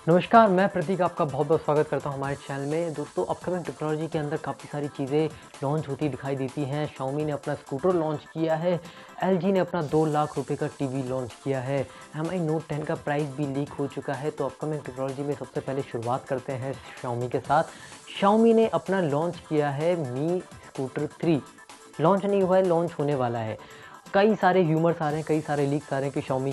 नमस्कार, मैं प्रतीक आपका बहुत-बहुत स्वागत करता हूँ हमारे चैनल में। दोस्तों, अपकमिंग टेक्नोलॉजी के अंदर काफ़ी सारी चीज़ें लॉन्च होती दिखाई देती हैं। Xiaomi ने अपना स्कूटर लॉन्च किया है, LG ने अपना 2 लाख रुपए का टीवी लॉन्च किया है, MI नोट 10 का प्राइस भी लीक हो चुका है। तो अपकमिंग टेक्नोलॉजी में सबसे पहले शुरुआत करते हैं Xiaomi के साथ। Xiaomi ने अपना लॉन्च किया है Mi स्कूटर 3। लॉन्च नहीं हुआ है, लॉन्च होने वाला है। कई सारे ह्यूमर्स आ रहे हैं, कई सारे लीक्स आ रहे हैं कि Xiaomi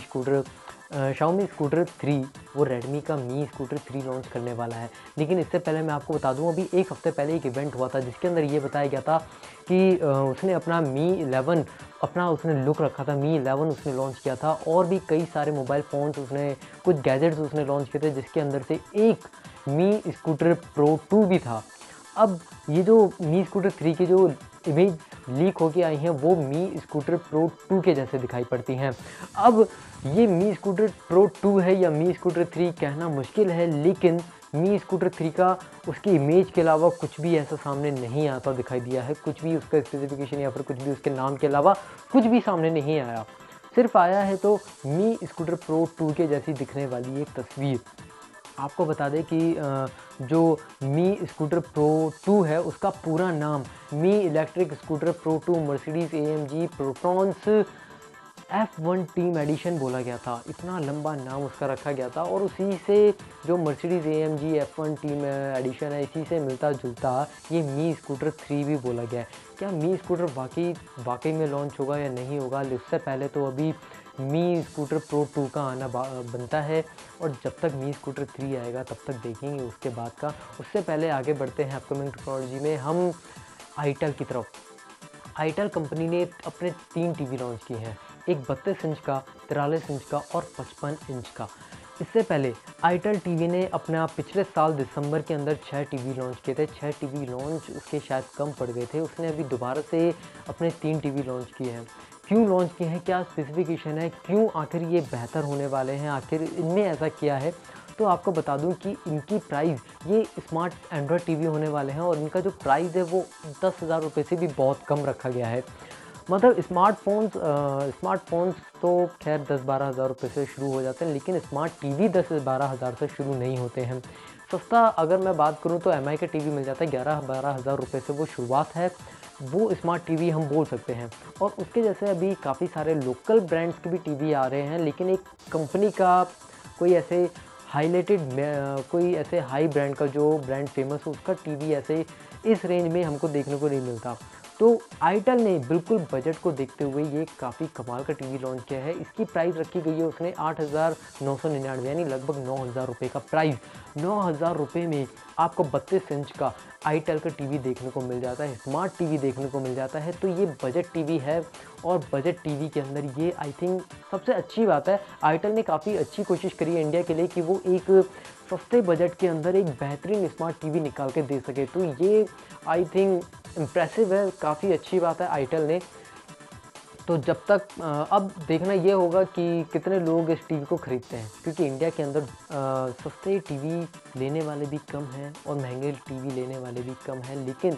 स्कूटर 3 वो रेडमी का मी स्कूटर 3 लॉन्च करने वाला है। लेकिन इससे पहले मैं आपको बता दूँ, अभी 1 हफ्ते पहले एक इवेंट हुआ था जिसके अंदर ये बताया गया था कि उसने अपना मी 11 अपना उसने लुक रखा था, मी 11 उसने लॉन्च किया था और भी कई सारे मोबाइल फ़ोन्स उसने कुछ गैजेट्स उसने लॉन्च किए थे जिसके अंदर से एक मी स्कूटर प्रो 2 भी था। अब ये जो मी स्कूटर 3 की जो इमेज लीक होके आई हैं वो मी स्कूटर प्रो 2 के जैसे दिखाई पड़ती हैं। अब ये मी स्कूटर प्रो 2 है या मी स्कूटर 3 कहना मुश्किल है, लेकिन मी स्कूटर 3 का उसकी इमेज के अलावा कुछ भी ऐसा सामने नहीं आता दिखाई दिया है। कुछ भी उसका स्पेसिफ़िकेशन या फिर कुछ भी उसके नाम के अलावा कुछ भी सामने नहीं आया। सिर्फ़ आया है तो मी स्कूटर प्रो 2 के जैसी दिखने वाली एक तस्वीर। आपको बता दें कि जो मी स्कूटर प्रो 2 है उसका पूरा नाम Mi electric scooter pro 2 Mercedes AMG Petronas F1 team edition बोला गया था। इतना लंबा नाम उसका रखा गया था और उसी से जो Mercedes AMG F1 team addition है, इसी से मिलता-जुलता ये मी स्कूटर 3 भी बोला गया है। क्या मी स्कूटर वाक़ई में लॉन्च होगा या नहीं होगा? उससे पहले तो अभी मी स्कूटर प्रो 2 का आना बनता है और जब तक मी स्कूटर 3 आएगा तब तक देखेंगे उसके बाद का। उससे पहले आगे बढ़ते हैं अपकमिंग टेक्नोलॉजी में हम आईटेल की तरफ। आईटेल कंपनी ने अपने 3 टीवी लॉन्च किए हैं, एक 32 इंच का, 43 इंच का और 55 इंच का। इससे पहले आईटेल टीवी ने अपना पिछले साल दिसंबर के अंदर 6 टीवी लॉन्च किए थे। 6 टीवी लॉन्च उसके शायद कम पड़ गए थे। उसने अभी दोबारा से अपने 3 टीवी लॉन्च किए हैं। क्यों लॉन्च किए हैं? क्या स्पेसिफ़िकेशन है? क्यों आखिर ये बेहतर होने वाले हैं? आखिर इनने ऐसा किया है? तो आपको बता दूं कि इनकी प्राइस ये स्मार्ट एंड्रॉयड टीवी होने वाले हैं और इनका जो प्राइस है वो 10,000 रुपये से भी बहुत कम रखा गया है। मतलब स्मार्टफ़ोन्स तो खैर 10-12 हज़ार रुपये से शुरू हो जाते हैं, लेकिन स्मार्ट टीवी 10 से 12 हज़ार से शुरू नहीं होते हैं। सस्ता अगर मैं बात करूँ तो एमआई का टीवी मिल जाता है 11-12 हज़ार रुपये से, वो शुरुआत है। वो स्मार्ट टीवी हम बोल सकते हैं और उसके जैसे अभी काफ़ी सारे लोकल ब्रांड्स के भी टीवी आ रहे हैं, लेकिन एक कंपनी का कोई ऐसे कोई ऐसे हाई ब्रांड का जो ब्रांड फेमस हो उसका टीवी ऐसे इस रेंज में हमको देखने को नहीं मिलता। तो आईटेल ने बिल्कुल बजट को देखते हुए ये काफ़ी कमाल का टीवी लॉन्च किया है। इसकी प्राइस रखी गई है उसने 8,999 यानी लगभग 9,000 रुपये का प्राइस। 9,000 रुपये में आपको 32 इंच का आईटेल का टीवी देखने को मिल जाता है, स्मार्ट टीवी देखने को मिल जाता है। तो ये बजट टीवी है और बजट टीवी के अंदर ये आई थिंक सबसे अच्छी बात है। आईटेल ने काफ़ी अच्छी कोशिश करी है इंडिया के लिए कि वो एक सस्ते बजट के अंदर एक बेहतरीन स्मार्ट टीवी निकाल के दे सके। तो ये आई थिंक इम्प्रेसिव है, काफ़ी अच्छी बात है आईटेल ने। तो जब तक अब देखना ये होगा कि कितने लोग इस टीवी को खरीदते हैं, क्योंकि इंडिया के अंदर सस्ते टीवी लेने वाले भी कम हैं और महंगे टीवी लेने वाले भी कम हैं, लेकिन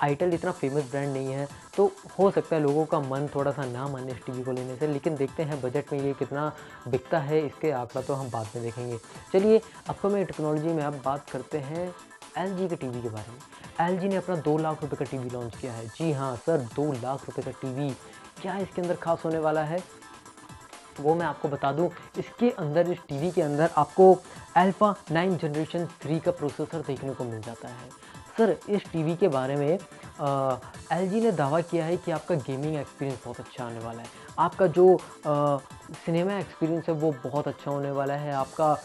आईटेल इतना फेमस ब्रांड नहीं है, तो हो सकता है लोगों का मन थोड़ा-सा ना माने इस टीवी को लेने से, लेकिन देखते हैं बजट में ये कितना बिकता है, इसके आंकड़ा तो हम बाद में देखेंगे। चलिए, अपकमिंग टेक्नोलॉजी में अब बात करते हैं एलजी के टीवी के बारे में। एलजी ने अपना 2 लाख रुपए का टीवी लॉन्च किया है। जी हाँ सर, 2 लाख रुपए का टीवी। क्या इसके अंदर खास होने वाला है? वो मैं आपको बता दूं, इसके अंदर इस टीवी के अंदर आपको अल्फ़ा 9 जनरेशन 3 का प्रोसेसर देखने को मिल जाता है। सर, इस टीवी के बारे में एलजी ने दावा किया है कि आपका गेमिंग एक्सपीरियंस बहुत अच्छा आने वाला है। आपका जो सिनेमा एक्सपीरियंस है वो बहुत अच्छा होने वाला है। आपका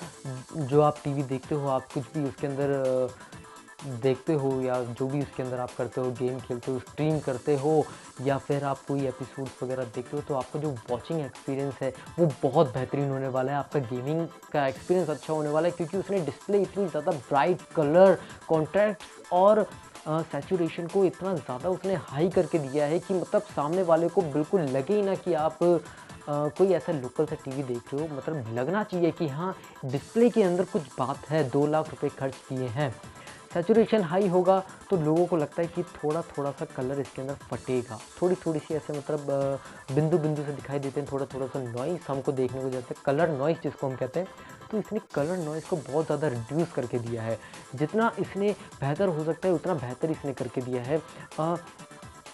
जो आप टीवी देखते हो, आप कुछ भी उसके अंदर देखते हो या जो भी उसके अंदर आप करते हो, गेम खेलते हो, स्ट्रीम करते हो या फिर आप कोई एपिसोड्स वगैरह देखते हो, तो आपका जो वॉचिंग एक्सपीरियंस है वो बहुत बेहतरीन होने वाला है। आपका गेमिंग का एक्सपीरियंस अच्छा होने वाला है, क्योंकि उसने डिस्प्ले इतनी ज़्यादा ब्राइट कलर, कॉन्ट्रास्ट और सैचुरेशन को इतना ज़्यादा उसने हाई करके दिया है कि मतलब सामने वाले को बिल्कुल लगे ही ना कि आप कोई ऐसा लोकल सा टीवी देख रहे हो। मतलब लगना चाहिए कि हाँ, डिस्प्ले के अंदर कुछ बात है, 2 लाख रुपए खर्च किए हैं। सैचुरेशन हाई होगा तो लोगों को लगता है कि थोड़ा थोड़ा सा कलर इसके अंदर फटेगा, थोड़ी थोड़ी सी ऐसे मतलब बिंदु बिंदु से दिखाई देते हैं, थोड़ा थोड़ा सा नॉइस हमको देखने को जाता है, कलर नॉइस जिसको हम कहते हैं। तो इसने कलर नॉइस को बहुत ज़्यादा रिड्यूस करके दिया है, जितना इसने बेहतर हो सकता है उतना बेहतर इसने करके दिया है।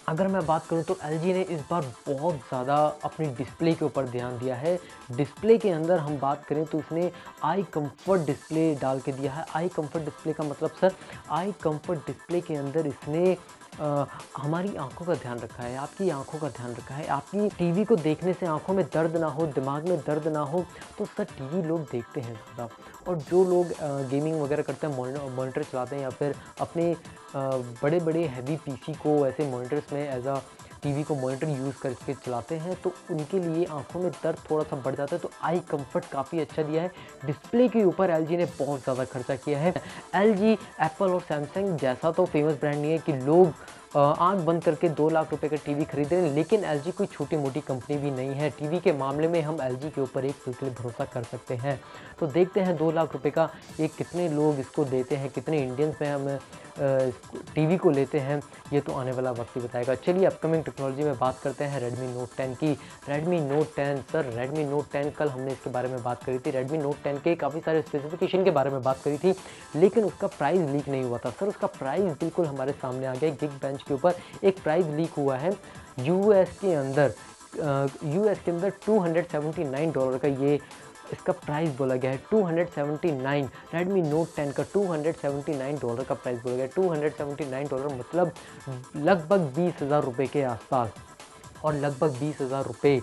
अगर मैं बात करूं तो एलजी ने इस बार बहुत ज़्यादा अपनी डिस्प्ले के ऊपर ध्यान दिया है। डिस्प्ले के अंदर हम बात करें तो इसने आई कंफर्ट डिस्प्ले डाल के दिया है। आई कंफर्ट डिस्प्ले का मतलब सर, आई कंफर्ट डिस्प्ले के अंदर इसने हमारी आंखों का ध्यान रखा है, आपकी आंखों का ध्यान रखा है। आपकी टीवी को देखने से आंखों में दर्द ना हो, दिमाग में दर्द ना हो, तो सर टीवी लोग देखते हैं ज़्यादा। और जो लोग गेमिंग वगैरह करते हैं, मॉनिटर चलाते हैं या फिर अपने बड़े बड़े हैवी पीसी को ऐसे मॉनिटर्स में एज अ टीवी को मॉनिटर यूज़ करके चलाते हैं, तो उनके लिए आंखों में दर्द थोड़ा सा बढ़ जाता है। तो आई कंफर्ट काफ़ी अच्छा दिया है। डिस्प्ले के ऊपर एलजी ने बहुत ज़्यादा खर्चा किया है। एलजी, एप्पल और सैमसंग जैसा तो फेमस ब्रांड नहीं है कि लोग आंख बंद करके 2 लाख रुपए का टीवी खरीद रहे हैं, लेकिन एलजी कोई छोटी मोटी कंपनी भी नहीं है। टीवी के मामले में हम एलजी के ऊपर एक बिल्कुल भरोसा कर सकते हैं। तो देखते हैं 2 लाख रुपए का ये कितने लोग इसको देते हैं, कितने इंडियंस में हम टीवी को लेते हैं, ये तो आने वाला वक्त ही बताएगा। चलिए अपकमिंग टेक्नोलॉजी में बात करते हैं रेडमी नोट 10 की। Redmi note 10 sir, Redmi note 10 कल हमने इसके बारे में बात करी थी। रेडमी नोट 10 के काफ़ी सारे स्पेसिफिकेशन के बारे में बात करी थी, लेकिन उसका प्राइस लीक नहीं हुआ था। सर उसका प्राइस बिल्कुल हमारे सामने आ गया। गिग बेंच के ऊपर एक प्राइस लीक हुआ है यूएस के अंदर। यूएस के अंदर $279 का ये इसका प्राइस बोला गया है। 279, रेडमी नोट 10 का $279 का प्राइस बोला गया है। $279 मतलब लगभग 20,000 रुपये के आसपास, और लगभग 20,000 रुपये।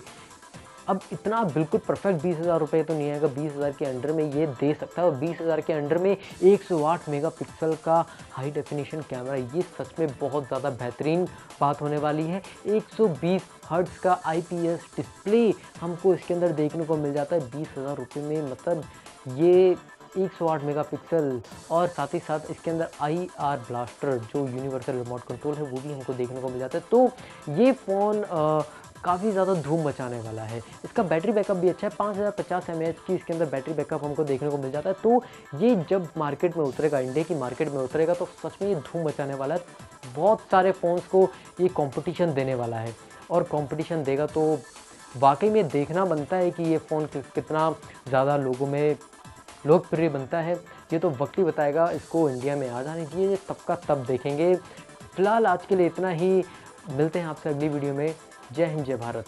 अब इतना बिल्कुल परफेक्ट 20,000 रुपये तो नहीं आएगा, 20,000 के अंडर में ये दे सकता है। और 20,000 के अंडर में 108 मेगापिक्सल का हाई डेफिनेशन कैमरा, ये सच में बहुत ज़्यादा बेहतरीन बात होने वाली है। 120 हर्ट्ज़ का आईपीएस डिस्प्ले हमको इसके अंदर देखने को मिल जाता है 20,000 रुपये में। मतलब ये 108 मेगापिक्सल, और साथ ही साथ इसके अंदर IR ब्लास्टर जो यूनिवर्सल रिमोट कंट्रोल है वो भी हमको देखने को मिल जाता है। तो ये फ़ोन काफ़ी ज़्यादा धूम मचाने वाला है। इसका बैटरी बैकअप भी अच्छा है, 5050 mAh की इसके अंदर बैटरी बैकअप हमको देखने को मिल जाता है। तो ये जब मार्केट में उतरेगा, इंडिया की मार्केट में उतरेगा, तो सच में ये धूम मचाने वाला है। बहुत सारे फ़ोन्स को ये कंपटीशन देने वाला है, और कंपटीशन देगा तो वाकई में देखना बनता है कि ये फ़ोन कितना ज़्यादा लोगों में लोकप्रिय बनता है। ये तो वक्त ही बताएगा। इसको इंडिया में आ जाने दीजिए, तब का तब देखेंगे। फिलहाल आज के लिए इतना ही, मिलते हैं आपसे अगली वीडियो में। जय हिंद, जय भारत।